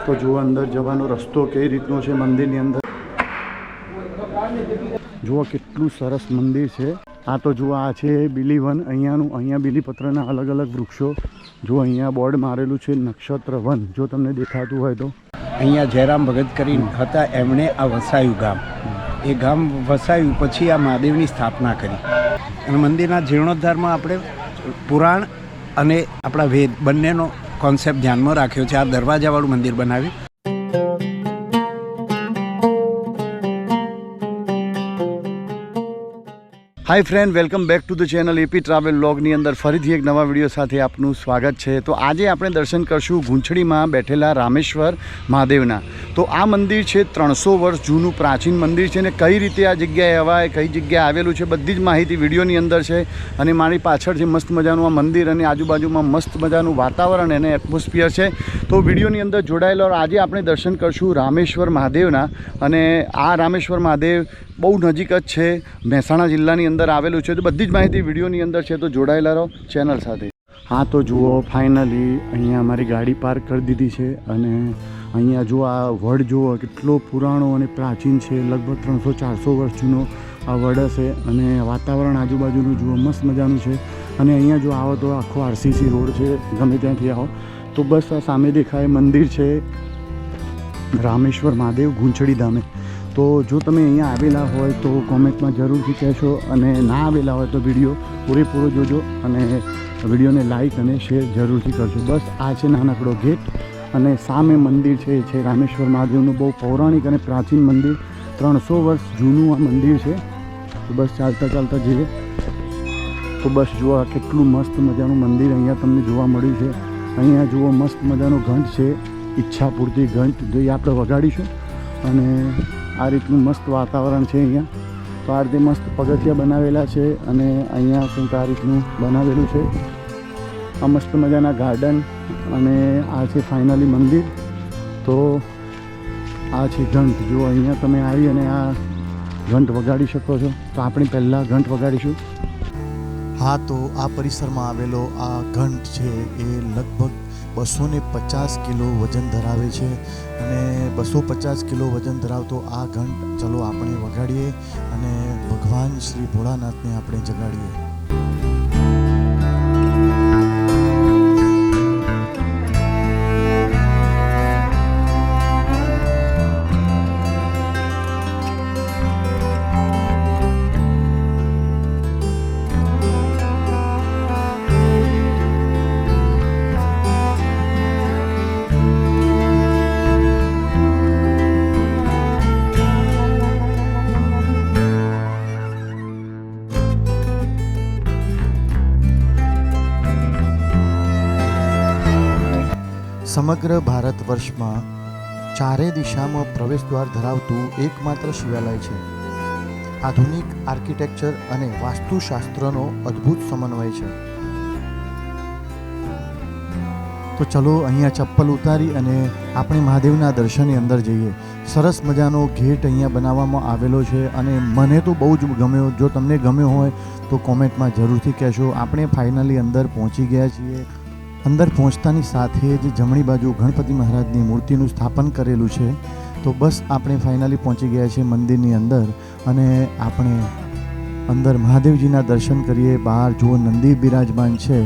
તો જુઓ અંદર જવાનો રસ્તો કઈ રીતનો છે મંદિરની અંદર. જુઓ કેટલું સરસ મંદિર છે. આ તો જુઓ આ છે બિલીવન. અહીંયા બિલીપત્રના અલગ અલગ વૃક્ષો. જો અહીંયા બોર્ડ મારેલું છે નક્ષત્ર વન, જો તમને દેખાતું હોય તો. અહીંયા જયરામ ભગત કરીને હતા, એમણે આ વસાયું ગામ. એ ગામ વસાયું પછી આ મહાદેવની સ્થાપના કરી. અને મંદિરના જીર્ણોદ્ધારમાં આપણે પુરાણ અને આપણા વેદ બંનેનો કોન્સેપ્ટ ધ્યાનમાં રાખ્યો છે. આ દરવાજાવાળું મંદિર બનાવ્યું. Hi friend, welcome back to the channel AP travel વ્લોગની અંદર ફરીથી એક નવા વિડીયો સાથે આપનું સ્વાગત છે. તો આજે આપણે દર્શન કરશું ગુંછડીમાં બેઠેલા રામેશ્વર મહાદેવના. તો આ મંદિર છે 300 વર્ષ જૂનું પ્રાચીન મંદિર છે ને કઈ રીતે આ જગ્યાએ અવાય, કઈ જગ્યાએ આવેલું છે, બધી જ માહિતી વિડીયોની અંદર છે. અને મારી પાછળ છે મસ્ત મજાનું આ મંદિર અને આજુબાજુમાં મસ્ત મજાનું વાતાવરણ અને એટમોસ્ફિયર છે. તો વિડીયોની અંદર જોડાયેલો આજે આપણે દર્શન કરશું રામેશ્વર મહાદેવના. અને આ રામેશ્વર મહાદેવ બહુ નજીક જ છે, મહેસાણા જિલ્લાની અંદર આવેલું છે. તો બધી જ માહિતી વિડીયોની અંદર છે, તો જોડાયેલા રહો ચેનલ સાથે. હા તો જુઓ ફાઇનલી અહીંયા અમારી ગાડી પાર્ક કરી દીધી છે. અને અહીંયા જો આ વડ જુઓ કેટલો પુરાણો અને પ્રાચીન છે, લગભગ 300-400 વર્ષ જૂનો આ વડ હશે. અને વાતાવરણ આજુબાજુનું જુઓ મસ્ત મજાનું છે. અને અહીંયા જો આવો તો આખો આરસીસી રોડ છે, ગમે ત્યાંથી આવો તો બસ આ સામે દેખાય મંદિર છે રામેશ્વર મહાદેવ ગુંછડી ધામે. તો જો તમે અહીંયા આવેલા હોય તો કોમેન્ટમાં જરૂરથી કહેશો, અને ના આવેલા હોય તો વિડીયો પૂરેપૂરો જોજો અને વિડીયોને લાઈક અને શેર જરૂરથી કરજો. બસ આ છે નાનકડો ગેટ અને સામે મંદિર છે એ છે રામેશ્વર મહાદેવનું બહુ પૌરાણિક અને પ્રાચીન મંદિર. 300 વર્ષ જૂનું આ મંદિર છે. તો બસ ચાલતા ચાલતા જઈએ. તો બસ જુઓ આ કેટલું મસ્ત મજાનું મંદિર અહીંયા તમને જોવા મળ્યું છે. અહીંયા જુઓ મસ્ત મજાનો ઘંટ છે, ઈચ્છા પૂરતી ઘંટ જો એ આપણે વગાડીશું. અને આ રીતનું મસ્ત વાતાવરણ છે અહીંયા. તો આ રીતે મસ્ત પગથિયા બનાવેલા છે અને અહીંયા કંઈક આ રીતનું બનાવેલું છે. આ મસ્ત મજાના ગાર્ડન અને આ છે ફાઇનલી મંદિર. તો આ છે ઘંટ. જો અહીંયા તમે આવી અને આ ઘંટ વગાડી શકો છો. તો આપણે પહેલાં ઘંટ વગાડીશું. હા, તો આ પરિસરમાં આવેલો આ ઘંટ છે એ લગભગ 250 કિલો વજન ધરાવે છે. અને 250 કિલો વજન ધરાવતો આ ઘંટ ચલો આપણે વગાડીએ અને ભગવાન શ્રી ભોળાનાથને આપણે જગાડીએ. સમગ્ર ભારત વર્ષમાં ચારે દિશામાં પ્રવેશદ્વાર ધરાવતું એકમાત્ર શિવાલય છે. આધુનિક આર્કિટેક્ચર અને વાસ્તુશાસ્ત્રનો અદ્ભુત સમન્વય છે. તો ચલો અહીંયા ચપ્પલ ઉતારી અને આપણે મહાદેવના દર્શનની અંદર જઈએ. સરસ મજાનો ગેટ અહીંયા બનાવવામાં આવેલો છે અને મને તો બહુ જ ગમ્યો. જો તમને ગમ્યો હોય તો કોમેન્ટમાં જરૂરથી કહેશો. આપણે ફાઇનલી અંદર પહોંચી ગયા છીએ. અંદર પહોંચતાની સાથે જ જમણી બાજુ ગણપતિ મહારાજની મૂર્તિનું સ્થાપન કરેલું છે. તો બસ આપણે ફાઇનલી પહોંચી ગયા છીએ મંદિરની અંદર અને આપણે અંદર મહાદેવજીના દર્શન કરીએ. બહાર જુઓ નંદી બિરાજમાન છે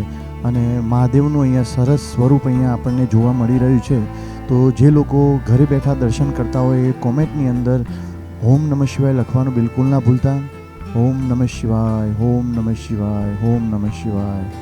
અને મહાદેવનું અહીંયા સરસ સ્વરૂપ અહીંયા આપણને જોવા મળી રહ્યું છે. તો જે લોકો ઘરે બેઠા દર્શન કરતા હોય એ કોમેન્ટની અંદર ઓમ નમઃ શિવાય લખવાનું બિલકુલ ના ભૂલતા. ઓમ નમઃ શિવાય, ઓમ નમઃ શિવાય, ઓમ નમઃ શિવાય.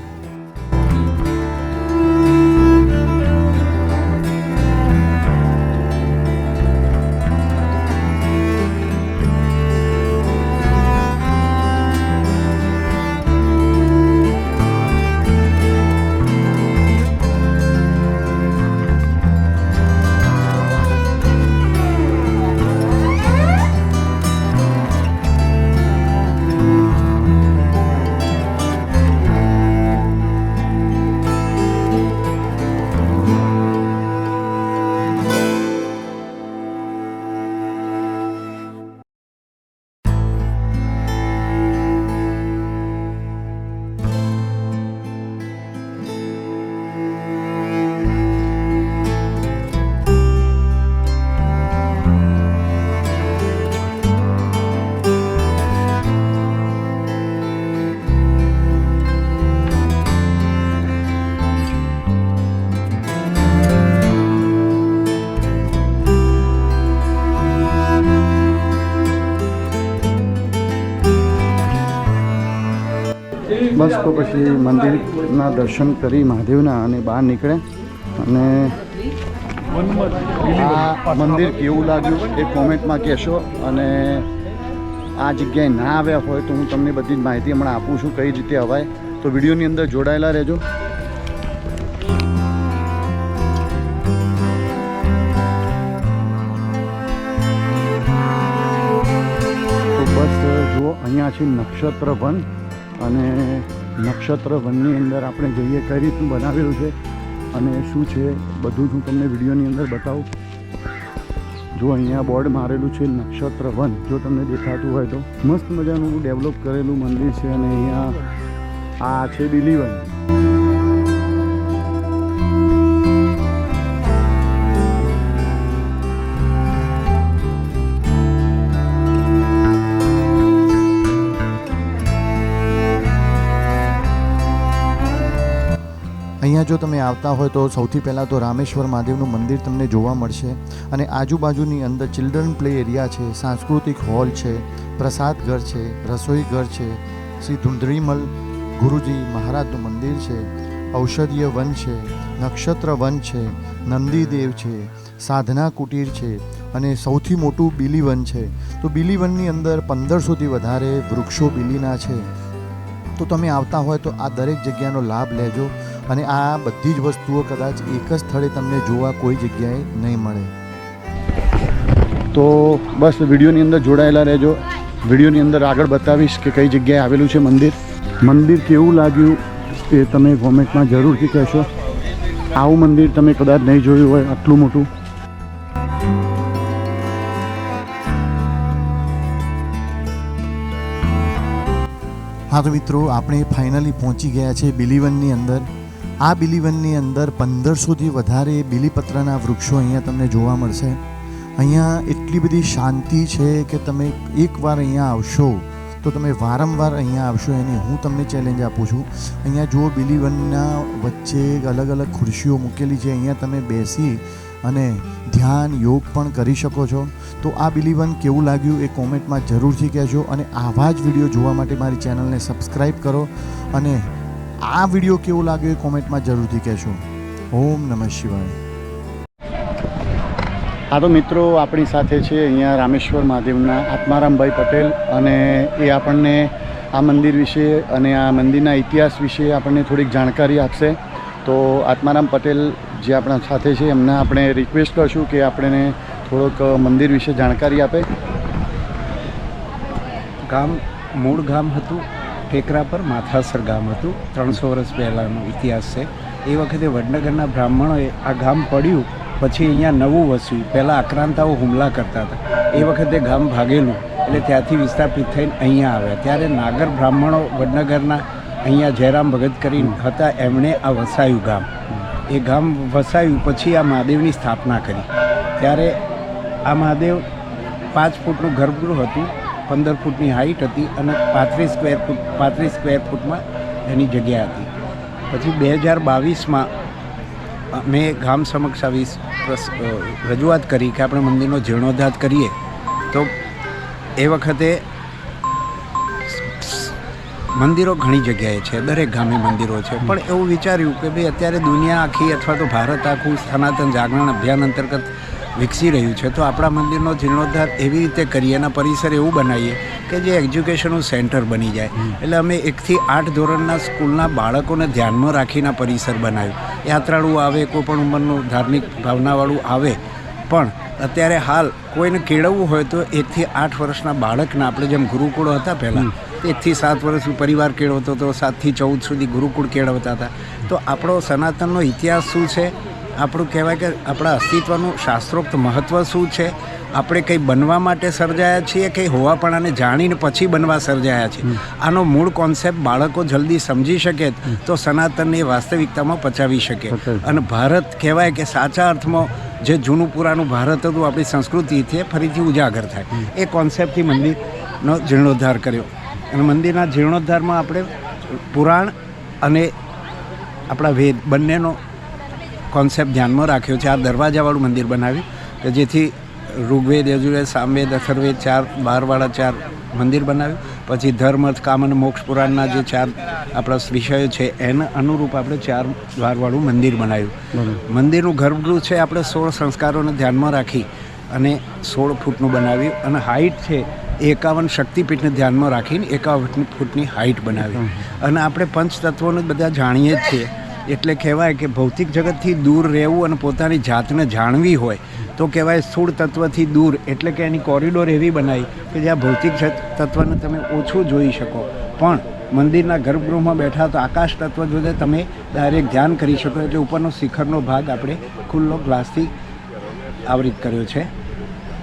બસ તો પછી મંદિરના દર્શન કરી મહાદેવના અને બહાર નીકળ્યા અને આ મંદિર કેવું લાગ્યું એ કોમેન્ટમાં કહેશો અને આ જગ્યાએ ના આવ્યા હોય તો હું તમને બધી જ માહિતી હમણાં આપું છું કઈ રીતે અવાય, તો વિડીયોની અંદર જોડાયેલા રહેજો. તો બસ જુઓ અહીંયા છે નક્ષત્ર વન અને નક્ષત્ર વનની અંદર આપણે જઈએ કઈ રીતનું બનાવેલું છે અને શું છે બધું જ હું તમને વિડીયોની અંદર બતાવું. જો અહીંયા બોર્ડ મારેલું છે નક્ષત્ર વન, જો તમને દેખાતું હોય તો મસ્ત મજાનું ડેવલપ કરેલું મંદિર છે અને અહીંયા આ છે બિલીવન. અહીંયા જો તમે આવતા હોય તો સૌથી પહેલાં તો રામેશ્વર મહાદેવનું મંદિર તમને જોવા મળશે અને આજુબાજુની અંદર ચિલ્ડ્રન પ્લે એરિયા છે, સાંસ્કૃતિક હોલ છે, પ્રસાદ ઘર છે, રસોઈ ઘર છે, શ્રી ધુંધળીમલ ગુરુજી મહારાજનું મંદિર છે, ઔષધીય વન છે, નક્ષત્ર વન છે, નંદીદેવ છે, સાધના કુટીર છે અને સૌથી મોટું બીલી વન છે. તો બીલી વનની અંદર 1500થી વધારે વૃક્ષો બીલીના છે. તો તમે આવતા હોય તો આ દરેક જગ્યાનો લાભ લેજો અને આ બધી જ વસ્તુઓ કદાચ એક જ સ્થળે તમને જોવા કોઈ જગ્યાએ નહીં મળે. તો બસ વિડીયોની અંદર જોડાયેલા રહેજો. વિડીયોની અંદર આગળ બતાવીશ કે કઈ જગ્યાએ આવેલું છે મંદિર. મંદિર કેવું લાગ્યું એ તમે કોમેન્ટમાં જરૂરથી કહેશો. આવું મંદિર તમે કદાચ નહીં જોયું હોય આટલું મોટું. હા તો મિત્રો, આપણે ફાઇનલી પહોંચી ગયા છે બિલીવનની અંદર. આ બિલીવનની અંદર 1500થી વધારે બીલીપત્રના વૃક્ષો અહીંયા તમને જોવા મળશે. અહીંયા એટલી બધી શાંતિ છે કે તમે એકવાર અહીંયા આવશો તો તમે વારંવાર અહીંયા આવશો એની હું તમને ચેલેન્જ આપું છું. અહીંયા જુઓ બિલીવનના વચ્ચે અલગ અલગ ખુરશીઓ મૂકેલી છે. અહીંયા તમે બેસી અને ધ્યાન યોગ પણ કરી શકો છો. તો આ બિલીવન કેવું લાગ્યું એ કોમેન્ટમાં જરૂરથી કહેજો અને આવા જ વિડીયો જોવા માટે મારી ચેનલને સબસ્ક્રાઈબ કરો અને આ વિડીયો કેવો લાગ્યો એ કોમેન્ટમાં જરૂરથી કહેશો. ઓમ નમઃ શિવાય. હા તો મિત્રો, આપણી સાથે છે અહીંયા રામેશ્વર મહાદેવના આત્મારામભાઈ પટેલ અને એ આપણને આ મંદિર વિશે અને આ મંદિરના ઇતિહાસ વિશે આપણને થોડીક જાણકારી આપશે. તો આત્મારામ પટેલ જે આપણા સાથે છે એમને આપણે રિક્વેસ્ટ કરશું કે આપણને થોડોક મંદિર વિશે જાણકારી આપે. મૂળ ગામ હતું ટેકરા પર, માથાસર ગામ હતું. 300 વર્ષ પહેલાંનો ઇતિહાસ છે. એ વખતે વડનગરના બ્રાહ્મણોએ આ ગામ પડ્યું પછી અહીંયા નવું વસ્યું. પહેલાં આક્રાંતાઓ હુમલા કરતા હતા, એ વખતે ગામ ભાગેલું એટલે ત્યાંથી વિસ્થાપિત થઈને અહીંયા આવ્યા. ત્યારે નાગર બ્રાહ્મણો વડનગરના અહીંયા જયરામ ભગત કરીને હતા, એમણે આ વસાયું ગામ. એ ગામ વસાયું પછી આ મહાદેવની સ્થાપના કરી. ત્યારે આ મહાદેવ 5 ફૂટનું ગર્ભગૃહ હતું, 15 ફૂટની હાઈટ હતી અને 35 સ્ક્વેર ફૂટમાં એની જગ્યા હતી. પછી 2022માં મેં ગામ સમક્ષ આવી રજૂઆત કરી કે આપણે મંદિરનો જીર્ણોદ્ધાર કરીએ. તો એ વખતે મંદિરો ઘણી જગ્યાએ છે, દરેક ગામે મંદિરો છે, પણ એવું વિચાર્યું કે ભાઈ અત્યારે દુનિયા આખી અથવા તો ભારત આખું સનાતન જાગરણ અભિયાન અંતર્ગત વિકસી રહ્યું છે, તો આપણા મંદિરનો જીર્ણોદ્ધાર એવી રીતે કરીએ, એના પરિસર એવું બનાવીએ કે જે એજ્યુકેશનનું સેન્ટર બની જાય. એટલે અમે 1 થી 8 ધોરણના સ્કૂલના બાળકોને ધ્યાનમાં રાખીને પરિસર બનાવ્યું. યાત્રાળુ આવે, કોઈ પણ ઉંમરનું ધાર્મિક ભાવનાવાળું આવે, પણ અત્યારે હાલ કોઈને કેળવવું હોય તો 1 થી 8 વર્ષના બાળકને આપણે જેમ ગુરુકુળો હતા પહેલાં 1 થી 7 વર્ષ પરિવાર કેળવતો હતો, 7 થી 14 સુધી ગુરુકુળ કેળવતા હતા. તો આપણો સનાતનનો ઇતિહાસ શું છે, આપણું કહેવાય કે આપણા અસ્તિત્વનું શાસ્ત્રોક્ત મહત્ત્વ શું છે, આપણે કંઈ બનવા માટે સર્જાયા છીએ કે હોવાપણાને જાણીને પછી બનવા સર્જાયા છીએ. આનો મૂળ કોન્સેપ્ટ બાળકો જલ્દી સમજી શકે તો સનાતનની વાસ્તવિકતામાં પચાવી શકે અને ભારત કહેવાય કે સાચા અર્થમાં જે જૂનું પુરાનું ભારત હતું, આપણી સંસ્કૃતિ છે ફરીથી ઉજાગર થાય. એ કોન્સેપ્ટથી મંદિરનો જીર્ણોદ્ધાર કર્યો અને મંદિરના જીર્ણોદ્ધારમાં આપણે પુરાણ અને આપણા વેદ બંનેનો કોન્સેપ્ટ ધ્યાનમાં રાખ્યો છે. આ દરવાજાવાળું મંદિર બનાવ્યું કે જેથી ઋગ્વેદ, યજુર્વેદ, સામવેદ, અથર્વવેદ 4 12 વાળા 4 મંદિર બનાવ્યું પછી ધર્મ અર્થ કામ અને મોક્ષ પુરાણના જે 4 આપણા વિષયો છે એના અનુરૂપ આપણે 4 દ્વારવાળું મંદિર બનાવ્યું. મંદિરનું ગર્ભગૃહ છે આપણે 16 સંસ્કારોને ધ્યાનમાં રાખી અને 16 ફૂટનું બનાવ્યું અને હાઇટ છે 51 શક્તિપીઠને ધ્યાનમાં રાખીને 51 ફૂટની હાઇટ બનાવી. અને આપણે પંચતત્વોને બધા જાણીએ જ છીએ, એટલે કહેવાય કે ભૌતિક જગતથી દૂર રહેવું અને પોતાની જાતને જાણવી હોય તો કહેવાય સ્થૂળ તત્વથી દૂર, એટલે કે એની કોરિડોર એવી બનાવી કે જ્યાં ભૌતિક તત્વને તમે ઓછું જોઈ શકો, પણ મંદિરના ગર્ભગૃહમાં બેઠા તો આકાશ તત્વ જોડે તમે ડાયરેક્ટ ધ્યાન કરી શકો. એટલે ઉપરનો શિખરનો ભાગ આપણે ખુલ્લો ગ્લાસથી આવરિત કર્યો છે.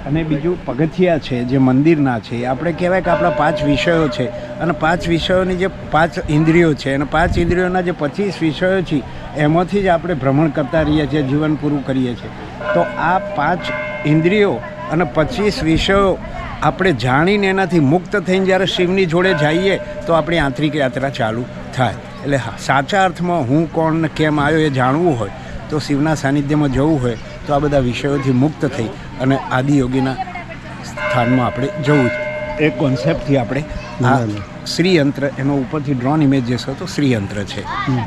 અને બીજું પગથિયા છે જે મંદિરના છે, આપણે કહેવાય કે આપણા 5 વિષયો છે અને 5 વિષયોની જે 5 ઇન્દ્રિયો છે અને 5 ઇન્દ્રિયોના જે 25 વિષયો છે એમાંથી જ આપણે ભ્રમણ કરતા રહીએ છીએ, જીવન પૂરું કરીએ છીએ. તો આ 5 ઇન્દ્રિયો અને 25 વિષયો આપણે જાણીને એનાથી મુક્ત થઈને જ્યારે શિવની જોડે જઈએ તો આપણી આંતરિક યાત્રા ચાલુ થાય. એટલે સાચા અર્થમાં હું કોણ ને કેમ આવ્યો એ જાણવું હોય તો શિવના સાનિધ્યમાં જવું હોય તો આ બધા વિષયોથી મુક્ત થઈ અને આદિયોગીના સ્થાનમાં આપણે જવું. એ કોન્સેપ્ટથી આપણે આ શ્રીયંત્ર, એનો ઉપરથી ડ્રોન ઇમેજ જશો તો શ્રીયંત્ર છે.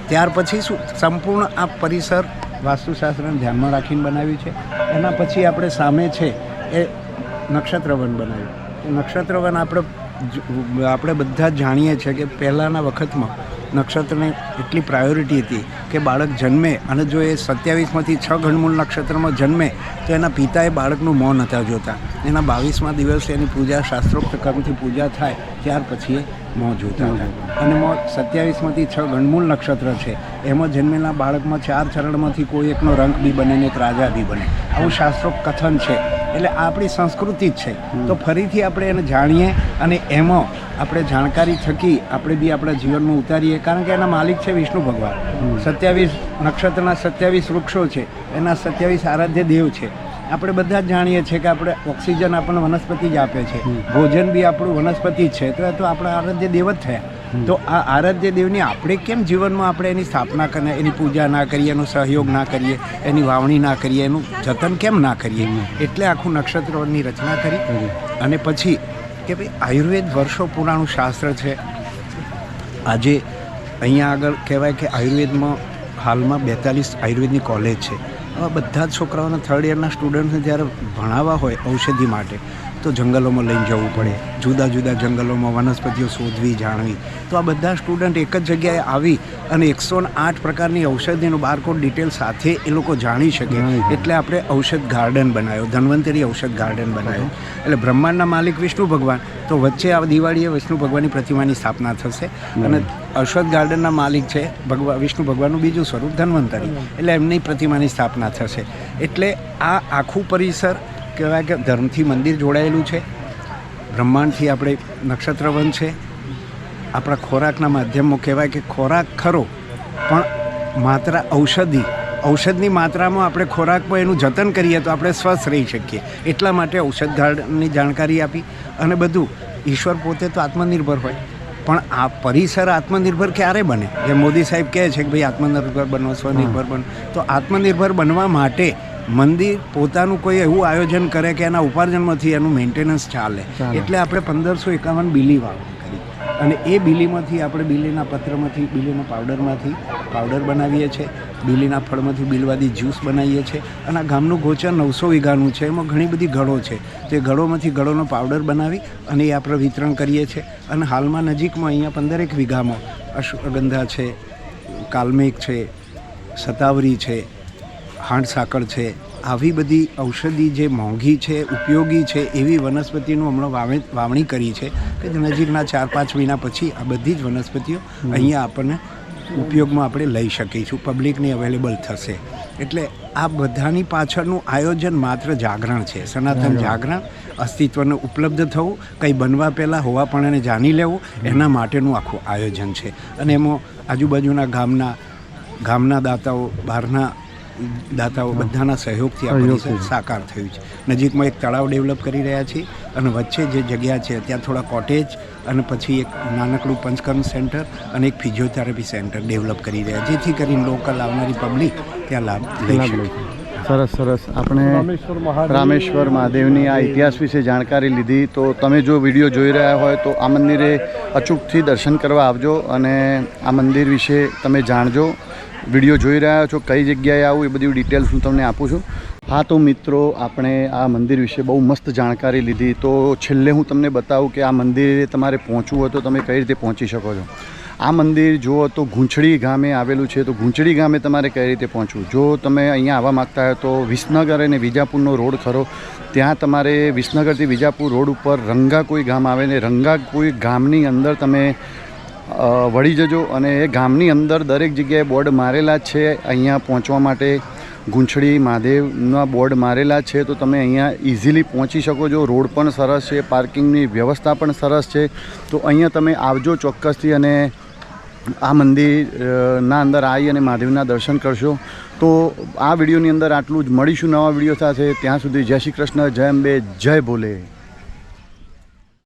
ત્યાર પછી શું સંપૂર્ણ આ પરિસર વાસ્તુશાસ્ત્રને ધ્યાનમાં રાખીને બનાવ્યું છે. એના પછી આપણે સામે છે એ નક્ષત્રવન બનાવ્યું. નક્ષત્રવન આપણે બધા જ જાણીએ છીએ કે પહેલાંના વખતમાં નક્ષત્રને એટલી પ્રાયોરિટી હતી કે બાળક જન્મે અને જો એ 27માંથી 6 ગણમૂળ નક્ષત્રમાં જન્મે તો એના પિતાએ બાળકનું મોં નહોતા જોતા. એના 22મા દિવસે એની પૂજા શાસ્ત્રોક્ત કર્મથી પૂજા થાય ત્યાર પછી એ મોં જોતા હતા. અને મોં 27માંથી 6 ગણમૂળ નક્ષત્ર છે, એમાં જન્મેલા બાળકમાં 4 ચરણમાંથી કોઈ એકનો રંગ બી બને ને એક રાજા બી બને, આવું શાસ્ત્રોક્ત કથન છે. એટલે આ આપણી સંસ્કૃતિ જ છે. તો ફરીથી આપણે એને જાણીએ અને એમાં આપણે જાણકારી થકી આપણે બી આપણા જીવનમાં ઉતારીએ, કારણ કે એના માલિક છે વિષ્ણુ ભગવાન. 27 નક્ષત્રના 27 વૃક્ષો છે, એના 27 આરાધ્ય દેવ છે. આપણે બધા જ જાણીએ છીએ કે આપણે ઓક્સિજન આપણને વનસ્પતિ જ આપે છે, ભોજન બી આપણું વનસ્પતિ જ છે, તો આપણા આરાધ્ય દેવ જ થયા. તો આ આરાધ્ય દેવની આપણે કેમ જીવનમાં આપણે એની સ્થાપના કરીએ, એની પૂજા ના કરીએ, એનો સહયોગ ના કરીએ, એની વાવણી ના કરીએ, એનું જતન કેમ ના કરીએ? એટલે આખું નક્ષત્રોની રચના કરી. અને પછી કે ભાઈ આયુર્વેદ વર્ષો પુરાણું શાસ્ત્ર છે. આજે અહીંયા આગળ કહેવાય કે આયુર્વેદમાં હાલમાં 42 આયુર્વેદની કોલેજ છે. આવા બધા જ છોકરાઓને 3rd યરના સ્ટુડન્ટ્સને જ્યારે ભણાવવા હોય ઔષધિ માટે તો જંગલોમાં લઈને જવું પડે, જુદા જુદા જંગલોમાં વનસ્પતિઓ શોધવી, જાણવી. તો આ બધા સ્ટુડન્ટ એક જ જગ્યાએ આવી અને 108 પ્રકારની ઔષધિનું બારકોડ ડિટેલ સાથે એ લોકો જાણી શકે. એટલે આપણે ઔષધ ગાર્ડન બનાવ્યો, ધન્વંતરી ઔષધ ગાર્ડન બનાવ્યો. એટલે બ્રહ્માંડના માલિક વિષ્ણુ ભગવાન, તો વચ્ચે આ દિવાળીએ વિષ્ણુ ભગવાનની પ્રતિમાની સ્થાપના થશે. અને ઔષધ ગાર્ડનના માલિક છે વિષ્ણુ ભગવાનનું બીજું સ્વરૂપ ધન્વંતરી, એટલે એમની પ્રતિમાની સ્થાપના થશે. એટલે આ આખું પરિસર કહેવાય કે ધર્મથી મંદિર જોડાયેલું છે, બ્રહ્માંડથી આપણે નક્ષત્રવન છે. આપણા ખોરાકના માધ્યમમાં કહેવાય કે ખોરાક ખરો પણ માત્ર ઔષધની માત્રામાં આપણે ખોરાકમાં એનું જતન કરીએ તો આપણે સ્વસ્થ રહી શકીએ. એટલા માટે ઔષધ ગાર્ડનની જાણકારી આપી. અને બધું ઈશ્વર પોતે તો આત્મનિર્ભર હોય, પણ આ પરિસર આત્મનિર્ભર ક્યારે બને? જે મોદી સાહેબ કહે છે કે ભાઈ આત્મનિર્ભર બનો, સ્વનિર્ભર બનો, તો આત્મનિર્ભર બનવા માટે મંદિર પોતાનું કોઈ એવું આયોજન કરે કે એના ઉપાર્જનમાંથી એનું મેન્ટેનન્સ ચાલે. એટલે આપણે 1551 બીલી વાવણી કરી અને એ બીલીમાંથી આપણે બીલીના પત્રમાંથી, બીલીના પાવડરમાંથી પાવડર બનાવીએ છીએ, બીલીના ફળમાંથી બીલવાદી જ્યુસ બનાવીએ છીએ. અને આ ગામનું ગોચર 900 વીઘાનું છે, એમાં ઘણી બધી ગળો છે. તો એ ગળોમાંથી ગળોનો પાવડર બનાવી અને એ આપણે વિતરણ કરીએ છીએ. અને હાલમાં નજીકમાં અહીંયા 15 વીઘામાં અશ્વગંધા છે, કાલ્મિક છે, શતાવરી છે, હાંડ સાકર છે, આવી બધી ઔષધિ જે મોંઘી છે, ઉપયોગી છે, એવી વનસ્પતિનું હમણાં વાવણી કરી છે કે નજીકના 4-5 મહિના પછી આ બધી જ વનસ્પતિઓ અહીંયા આપણને ઉપયોગમાં આપણે લઈ શકીશું, પબ્લિકને અવેલેબલ થશે. એટલે આ બધાની પાછળનું આયોજન માત્ર જાગરણ છે, સનાતન જાગરણ, અસ્તિત્વને ઉપલબ્ધ થવું, કંઈ બનવા પહેલાં હોવાપણાને જાણી લેવું, એના માટેનું આખું આયોજન છે. અને એમાં આજુબાજુના ગામના દાતાઓ, બહારના દાતાઓ બધાના સહયોગથી આ પરિસર સાકાર થયું છે. નજીકમાં એક તળાવ ડેવલપ કરી રહ્યા છીએ અને વચ્ચે જે જગ્યા છે ત્યાં થોડા કોટેજ અને પછી એક નાનકડું પંચકર્મ સેન્ટર અને એક ફિઝિયોથેરાપી સેન્ટર ડેવલપ કરી રહ્યા, જેથી કરીને લોકલ આવનારી પબ્લિક ત્યાં લાભ લઈ શકે. સરસ સરસ. આપણે રામેશ્વર મહાદેવની આ ઇતિહાસ વિશે જાણકારી લીધી. તો તમે જો વિડીયો જોઈ રહ્યા હોય તો આ મંદિરે અચૂકથી દર્શન કરવા આવજો અને આ મંદિર વિશે તમે જાણજો. વિડીયો જોઈ રહ્યા છો કઈ જગ્યાએ આવું એ બધી ડિટેલ્સ હું તમને આપું છું. હા તો મિત્રો, આપણે આ મંદિર વિશે બહુ મસ્ત જાણકારી લીધી. તો છેલ્લે હું તમને બતાવું કે આ મંદિરે તમારે પહોંચવું હોય તો તમે કઈ રીતે પહોંચી શકો છો. આ મંદિર જુઓ તો ગુંછડી ગામે આવેલું છે. તો ગુંછડી ગામે તમારે કઈ રીતે પહોંચવું? જો તમે અહીંયા આવવા માગતા હોય તો વિસનગર અને વિજાપુરનો રોડ ખરો, ત્યાં તમારે વિસનગરથી વિજાપુર રોડ ઉપર રંગાકોઈ ગામ આવે ને રંગાકોઈ ગામની અંદર તમે વળી જજો અને એ ગામની અંદર દરેક જગ્યાએ બોર્ડ મારેલા જ છે અહીંયા પહોંચવા માટે. ગુંછડી મહાદેવના બોર્ડ મારેલા છે તો તમે અહીંયા ઇઝીલી પહોંચી શકો છો. રોડ પણ સરસ છે, પાર્કિંગની વ્યવસ્થા પણ સરસ છે. તો અહીંયા તમે આવજો ચોક્કસથી અને આ મંદિરના અંદર આવી અને મહાદેવના દર્શન કરશો. તો આ વિડીયોની અંદર આટલું જ. મળીશું નવા વિડીયો સાથે. ત્યાં સુધી જય શ્રી કૃષ્ણ, જય અંબે, જય ભોલે.